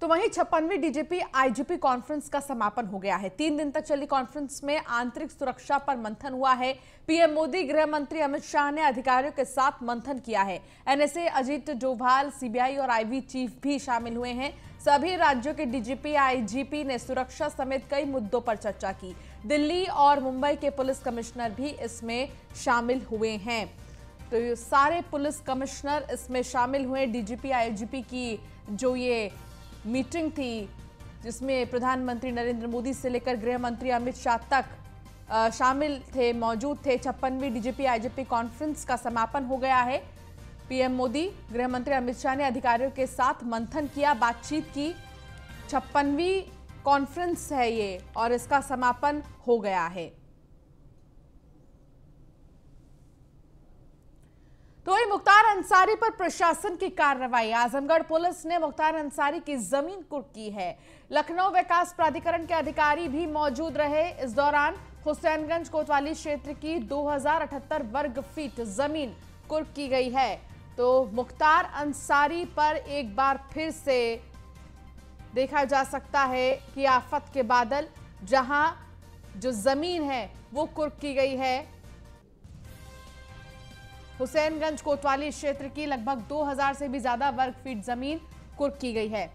तो वहीं 56वीं DGP IGP conference का समापन हो गया है। 3 दिन तक चली कॉन्फ्रेंस में आंतरिक सुरक्षा पर मंथन हुआ है। पीएम मोदी, गृह मंत्री अमित शाह ने अधिकारियों के साथ मंथन किया है। एनएसए अजीत डोभाल, सीबीआई और आईबी चीफ भी शामिल हुए हैं। सभी राज्यों के डीजीपी आईजीपी ने सुरक्षा समेत कई मुद्दों पर चर्चा की। दिल्ली और मुंबई के पुलिस कमिश्नर भी इसमें शामिल हुए हैं। तो ये सारे पुलिस कमिश्नर इसमें शामिल हुए। डीजीपी आईजीपी की जो ये मीटिंग थी, जिसमें प्रधानमंत्री नरेंद्र मोदी से लेकर गृह मंत्री अमित शाह तक शामिल थे, मौजूद थे। 56वीं डीजीपी आईजीपी कॉन्फ्रेंस का समापन हो गया है। पीएम मोदी, गृह मंत्री अमित शाह ने अधिकारियों के साथ मंथन किया, बातचीत की। 56वीं कॉन्फ्रेंस है ये और इसका समापन हो गया है। तो वही मुख्तार अंसारी पर प्रशासन की कार्रवाई। आजमगढ़ पुलिस ने मुख्तार अंसारी की जमीन कुर्क की है। लखनऊ विकास प्राधिकरण के अधिकारी भी मौजूद रहे। इस दौरान हुसैनगंज कोतवाली क्षेत्र की 2078 वर्ग फीट जमीन कुर्क की गई है। तो मुख्तार अंसारी पर एक बार फिर से देखा जा सकता है कि आफत के बादल, जहां जो जमीन है वो कुर्क की गई है। हुसैनगंज कोतवाली क्षेत्र की लगभग 2000 से भी ज्यादा वर्ग फीट जमीन कुर्क की गई है।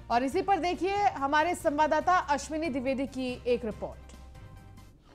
और इसी पर देखिए हमारे संवाददाता अश्विनी द्विवेदी की एक रिपोर्ट।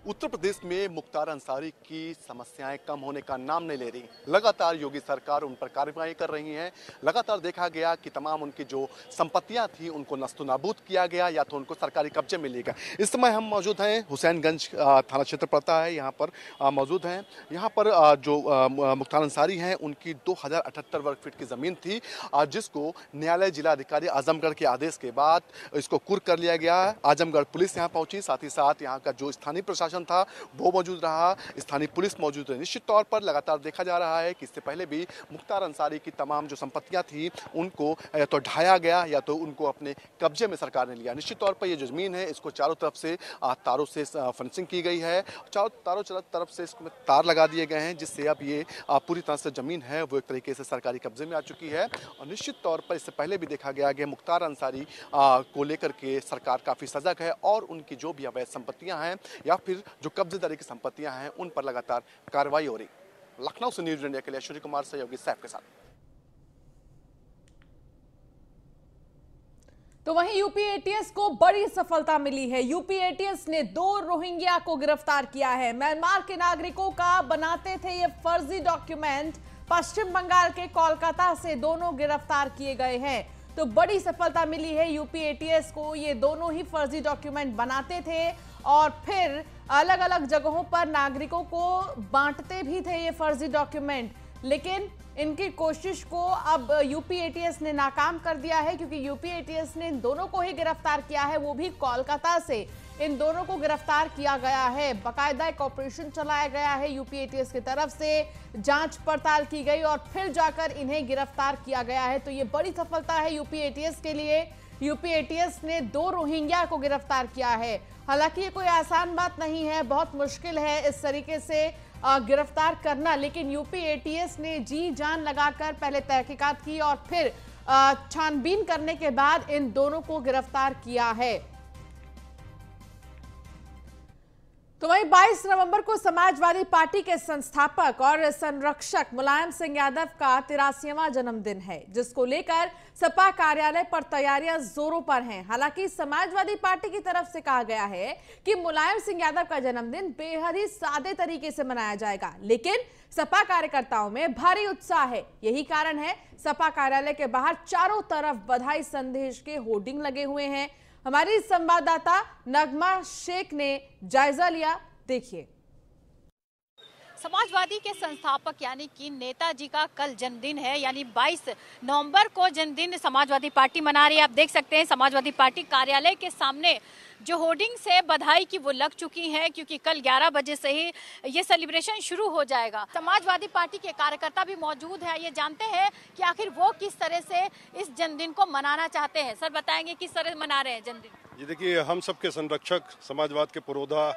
उत्तर प्रदेश में मुख्तार अंसारी की समस्याएं कम होने का नाम नहीं ले रही। लगातार योगी सरकार उन पर कार्रवाई कर रही है। लगातार देखा गया कि तमाम उनकी जो संपत्तियां थी उनको नस्तनाबूद किया गया या तो उनको सरकारी कब्जे में लिया गया। इस समय हम मौजूद हैं हुसैनगंज थाना क्षेत्र पड़ता है, यहाँ पर मौजूद हैं। यहाँ पर जो मुख्तार अंसारी हैं उनकी 2078 वर्ग फीट की ज़मीन थी, जिसको न्यायालय जिला अधिकारी आजमगढ़ के आदेश के बाद इसको कुर्क कर लिया गया। आजमगढ़ पुलिस यहाँ पहुंची, साथ ही साथ यहाँ का जो स्थानीय प्रशासन था वो मौजूद रहा, स्थानीय पुलिस मौजूद रही। निश्चित तौर पर लगातार देखा जा रहा है कि इससे पहले भी मुख्तार अंसारी की तमाम जो संपत्तियां थी उनको या तो ढाया गया या तो उनको अपने कब्जे में सरकार ने लिया। निश्चित तौर पर ये जो जमीन है इसको चारों तरफ से तारों से फेंसिंग की गई है। चारों तरफ से इसमें तार लगा दिए गए हैं, जिससे अब ये पूरी तरह से जमीन है वो एक तरीके से सरकारी कब्जे में आ चुकी है। और निश्चित तौर पर इससे पहले भी देखा गया कि मुख्तार अंसारी को लेकर के सरकार काफी सजग है और उनकी जो भी अवैध संपत्तियां हैं या फिर जो कब्जेदारी की संपत्तियां हैं उन पर लगातार कार्रवाई हो रही। लखनऊ से न्यूज़ इंडिया के लिए सूर्य कुमार सहयोगी सैफ के साथ। तो वहीं यूपी एटीएस को बड़ी सफलता मिली है। यूपी एटीएस ने 2 रोहिंग्या को गिरफ्तार किया है। म्यांमार के नागरिकों का बनाते थे ये फर्जी डॉक्यूमेंट। पश्चिम बंगाल के कोलकाता से दोनों गिरफ्तार किए गए हैं। तो बड़ी सफलता मिली है यूपी एटीएस को। ये दोनों ही फर्जी डॉक्यूमेंट बनाते थे और फिर अलग अलग जगहों पर नागरिकों को बांटते भी थे ये फर्जी डॉक्यूमेंट। लेकिन इनकी कोशिश को अब यूपी एटीएस ने नाकाम कर दिया है, क्योंकि यूपी एटीएस ने इन दोनों को ही गिरफ्तार किया है, वो भी कोलकाता से। इन दोनों को गिरफ्तार किया गया है। बाकायदा एक ऑपरेशन चलाया गया है यूपी एटीएस की तरफ से, जांच पड़ताल की गई और फिर जाकर इन्हें गिरफ्तार किया गया है। तो ये बड़ी सफलता है यूपी एटीएस के लिए। यूपी एटीएस ने 2 रोहिंग्या को गिरफ्तार किया है। हालांकि ये कोई आसान बात नहीं है, बहुत मुश्किल है इस तरीके से गिरफ्तार करना, लेकिन यूपी एटीएस ने जी जान लगाकर पहले तहकीकात की और फिर छानबीन करने के बाद इन दोनों को गिरफ्तार किया है। तो वहीं 22 नवंबर को समाजवादी पार्टी के संस्थापक और संरक्षक मुलायम सिंह यादव का 83वां जन्मदिन है, जिसको लेकर सपा कार्यालय पर तैयारियां जोरों पर हैं। हालांकि समाजवादी पार्टी की तरफ से कहा गया है कि मुलायम सिंह यादव का जन्मदिन बेहद ही सादे तरीके से मनाया जाएगा, लेकिन सपा कार्यकर्ताओं में भारी उत्साह है। यही कारण है सपा कार्यालय के बाहर चारों तरफ बधाई संदेश के होर्डिंग लगे हुए हैं। हमारी संवाददाता नगमा शेख ने जायजा लिया, देखिए। समाजवादी के संस्थापक यानी कि नेताजी का कल जन्मदिन है, यानी 22 नवंबर को जन्मदिन समाजवादी पार्टी मना रही है। आप देख सकते हैं समाजवादी पार्टी कार्यालय के सामने जो होर्डिंग्स है बधाई की वो लग चुकी हैं, क्योंकि कल 11 बजे से ही ये सेलिब्रेशन शुरू हो जाएगा। समाजवादी पार्टी के कार्यकर्ता भी मौजूद हैं। ये जानते हैं कि आखिर वो किस तरह से इस जन्मदिन को मनाना चाहते हैं। सर बताएंगे किस तरह मना रहे हैं जन्मदिन। ये देखिए, हम सबके संरक्षक समाजवाद के पुरोधा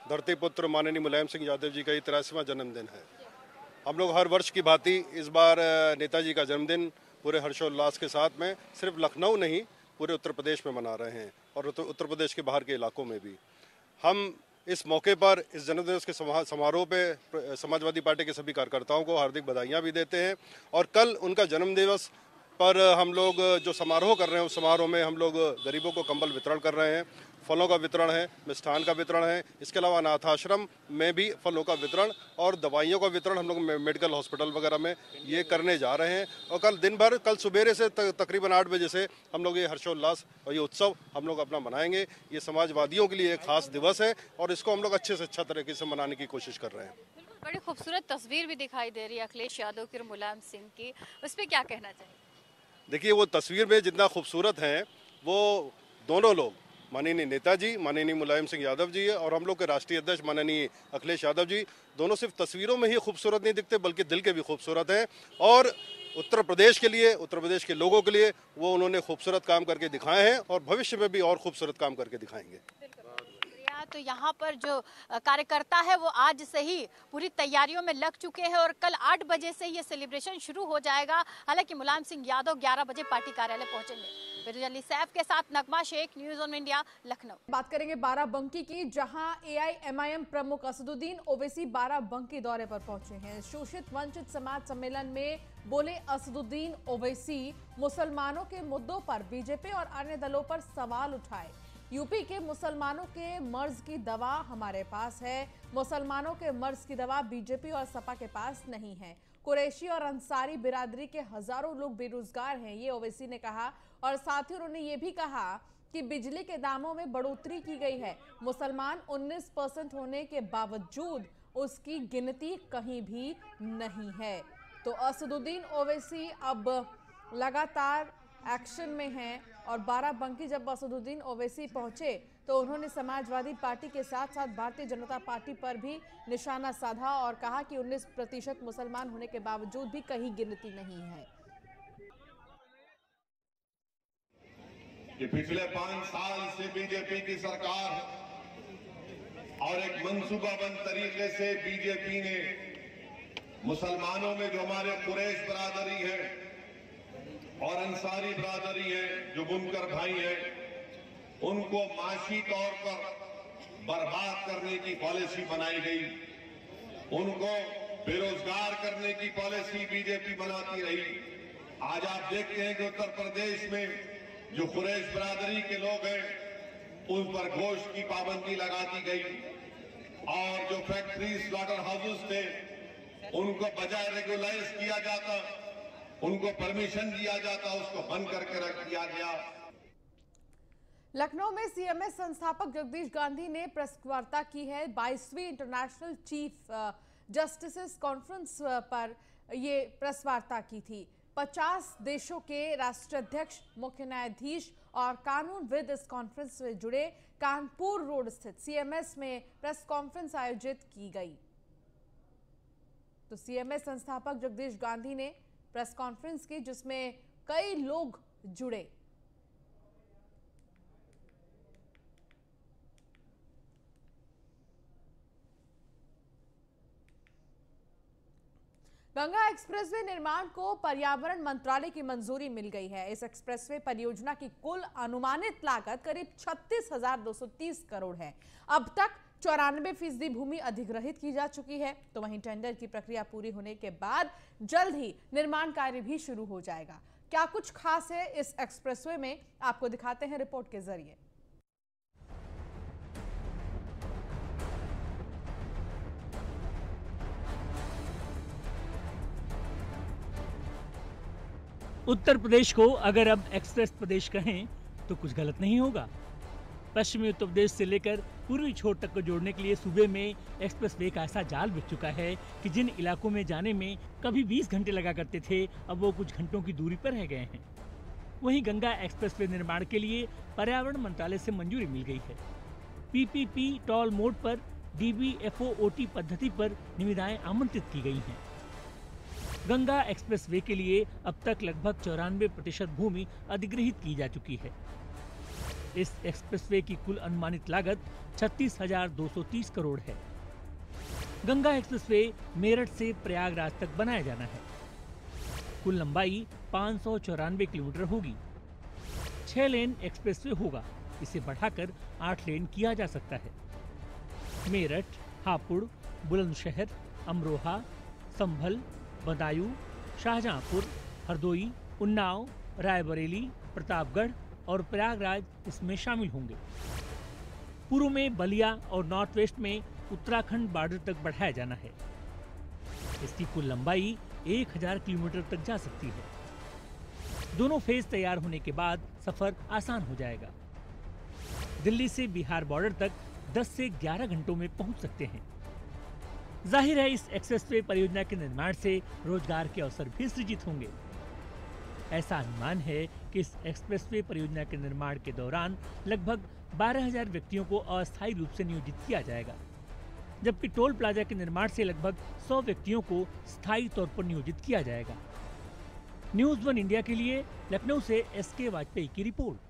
धरती पुत्र माननीय मुलायम सिंह यादव जी का 83वां जन्मदिन है। हम लोग हर वर्ष की भांति इस बार नेताजी का जन्मदिन पूरे हर्षोल्लास के साथ में सिर्फ लखनऊ नहीं पूरे उत्तर प्रदेश में मना रहे हैं और उत्तर प्रदेश के बाहर के इलाकों में भी। हम इस मौके पर इस जन्मदिवस के समारोह पे समाजवादी पार्टी के सभी कार्यकर्ताओं को हार्दिक बधाइयाँ भी देते हैं और कल उनका जन्मदिवस पर हम लोग जो समारोह कर रहे हैं उस समारोह में हम लोग गरीबों को कंबल वितरण कर रहे हैं, फलों का वितरण है, मिष्ठान का वितरण है, इसके अलावा अनाथ आश्रम में भी फलों का वितरण और दवाइयों का वितरण हम लोग मेडिकल हॉस्पिटल वगैरह में ये करने जा रहे हैं। और कल दिन भर, कल सुबेरे से तकरीबन 8 बजे से हम लोग ये हर्षोल्लास और ये उत्सव हम लोग अपना मनाएंगे। ये समाजवादियों के लिए एक खास दिवस है और इसको हम लोग अच्छे से अच्छा तरीके से मनाने की कोशिश कर रहे हैं। बड़ी खूबसूरत तस्वीर भी दिखाई दे रही है अखिलेश यादव की और मुलायम सिंह की, उस पर क्या कहना चाहिए? देखिए, वो तस्वीर में जितना खूबसूरत हैं वो दोनों लोग, माननीय नेताजी माननीय मुलायम सिंह यादव जी और हम लोग के राष्ट्रीय अध्यक्ष माननीय अखिलेश यादव जी, दोनों सिर्फ तस्वीरों में ही खूबसूरत नहीं दिखते बल्कि दिल के भी खूबसूरत हैं। और उत्तर प्रदेश के लिए, उत्तर प्रदेश के लोगों के लिए वो उन्होंने खूबसूरत काम करके दिखाए हैं और भविष्य में भी और खूबसूरत काम करके दिखाएंगे। तो यहाँ पर जो कार्यकर्ता है वो आज से ही पूरी तैयारियों में लग चुके हैं और कल 8 बजे से ये सेलिब्रेशन शुरू हो जाएगा। हालांकि मुलायम सिंह यादव 11 बजे पार्टी कार्यालय पहुंचेंगे। फिरोज सैफ के साथ Nagma Shaikh, news on India, Lucknow. बात करेंगे बाराबंकी की, जहां AIMIM प्रमुख असदुद्दीन ओवैसी बाराबंकी दौरे पर पहुंचे हैं। शोषित वंचित समाज सम्मेलन में बोले असदुद्दीन ओवैसी, मुसलमानों के मुद्दों पर बीजेपी और अन्य दलों पर सवाल उठाए। यूपी के मुसलमानों के मर्ज की दवा हमारे पास है, मुसलमानों के मर्ज की दवा बीजेपी और सपा के पास नहीं है। कुरैशी और अंसारी बिरादरी के हजारों लोग बेरोजगार हैं, ये ओवैसी ने कहा। और साथ ही उन्होंने ये भी कहा कि बिजली के दामों में बढ़ोतरी की गई है। मुसलमान 19% होने के बावजूद उसकी गिनती कहीं भी नहीं है। तो असदुद्दीन ओवैसी अब लगातार एक्शन में हैं और बाराबंकी जब असदुद्दीन ओवैसी पहुंचे तो उन्होंने समाजवादी पार्टी के साथ साथ भारतीय जनता पार्टी पर भी निशाना साधा और कहा कि 19% मुसलमान होने के बावजूद भी कहीं गिनती नहीं है। कि पिछले 5 साल से बीजेपी की सरकार और एक मंसूबाबंद तरीके से बीजेपी ने मुसलमानों में जो हमारे कुरैश बरादरी है और अंसारी बरादरी है, जो बुनकर भाई है, उनको माशी तौर पर बर्बाद करने की पॉलिसी बनाई गई। उनको बेरोजगार करने की पॉलिसी बीजेपी बनाती रही। आज आप देखते हैं कि उत्तर प्रदेश में जो कुरैश बरादरी के लोग हैं उन पर गोश्त की पाबंदी लगा दी गई और जो फैक्ट्री स्लॉटर हाउसेस थे उनको बजाय रेगुलाइज किया जाता, उनको परमिशन दिया जाता, उसको बंद करके रख दिया गया। लखनऊ में CMS संस्थापक जगदीश गांधी ने प्रेस वार्ता की है। 22वीं इंटरनेशनल चीफ जस्टिस कॉन्फ्रेंस पर ये प्रेस वार्ता की थी। 50 देशों के राष्ट्राध्यक्ष, मुख्य न्यायाधीश और कानूनविद इस कॉन्फ्रेंस से जुड़े। कानपुर रोड स्थित CMS में प्रेस कॉन्फ्रेंस आयोजित की गई। तो CMS संस्थापक जगदीश गांधी ने प्रेस कॉन्फ्रेंस की जिसमें कई लोग जुड़े। गंगा एक्सप्रेसवे निर्माण को पर्यावरण मंत्रालय की मंजूरी मिल गई है। इस एक्सप्रेसवे परियोजना की कुल अनुमानित लागत करीब 36,230 करोड़ है। अब तक 94% भूमि अधिग्रहित की जा चुकी है। तो वहीं टेंडर की प्रक्रिया पूरी होने के बाद जल्द ही निर्माण कार्य भी शुरू हो जाएगा। क्या कुछ खास है इस एक्सप्रेसवे में, आपको दिखाते हैं रिपोर्ट के जरिए। उत्तर प्रदेश को अगर अब एक्सप्रेस प्रदेश कहें तो कुछ गलत नहीं होगा। पश्चिमी उत्तर प्रदेश से लेकर पूर्वी छोर तक को जोड़ने के लिए सूबे में एक्सप्रेसवे का ऐसा जाल बिछ चुका है कि जिन इलाकों में जाने में कभी 20 घंटे लगा करते थे, अब वो कुछ घंटों की दूरी पर रह गए हैं। वहीं गंगा एक्सप्रेसवे निर्माण के लिए पर्यावरण मंत्रालय से मंजूरी मिल गई है। PPP टॉल मोड पर DBFOOT पद्धति पर निविदाएं आमंत्रित की गई हैं। गंगा एक्सप्रेसवे के लिए अब तक लगभग 94% भूमि अधिग्रहित की जा चुकी है। इस एक्सप्रेसवे की कुल अनुमानित लागत 36,230 करोड़ है। गंगा एक्सप्रेसवे मेरठ से प्रयागराज तक बनाया जाना है। कुल लंबाई 594 किलोमीटर होगी। 6 लेन एक्सप्रेसवे होगा, इसे बढ़ाकर 8 लेन किया जा सकता है। मेरठ, हापुड़, बुलंदशहर, अमरोहा, संभल, बदायूं, शाहजहांपुर, हरदोई, उन्नाव, रायबरेली, प्रतापगढ़ और प्रयागराज इसमें शामिल होंगे। पूर्व में बलिया और नॉर्थ वेस्ट में उत्तराखंड बॉर्डर तक बढ़ाया जाना है। इसकी कुल लंबाई 1000 किलोमीटर तक जा सकती है। दोनों फेज तैयार होने के बाद सफर आसान हो जाएगा। दिल्ली से बिहार बॉर्डर तक 10 से 11 घंटों में पहुंच सकते हैं। जाहिर है इस एक्सप्रेसवे परियोजना के निर्माण से रोजगार के अवसर भी सृजित होंगे। ऐसा अनुमान है कि इस एक्सप्रेसवे परियोजना के निर्माण के दौरान लगभग 12,000 व्यक्तियों को अस्थायी रूप से नियोजित किया जाएगा, जबकि टोल प्लाजा के निर्माण से लगभग 100 व्यक्तियों को स्थायी तौर पर नियोजित किया जाएगा। न्यूज़ 1 इंडिया के लिए लखनऊ से SK वाजपेयी की रिपोर्ट।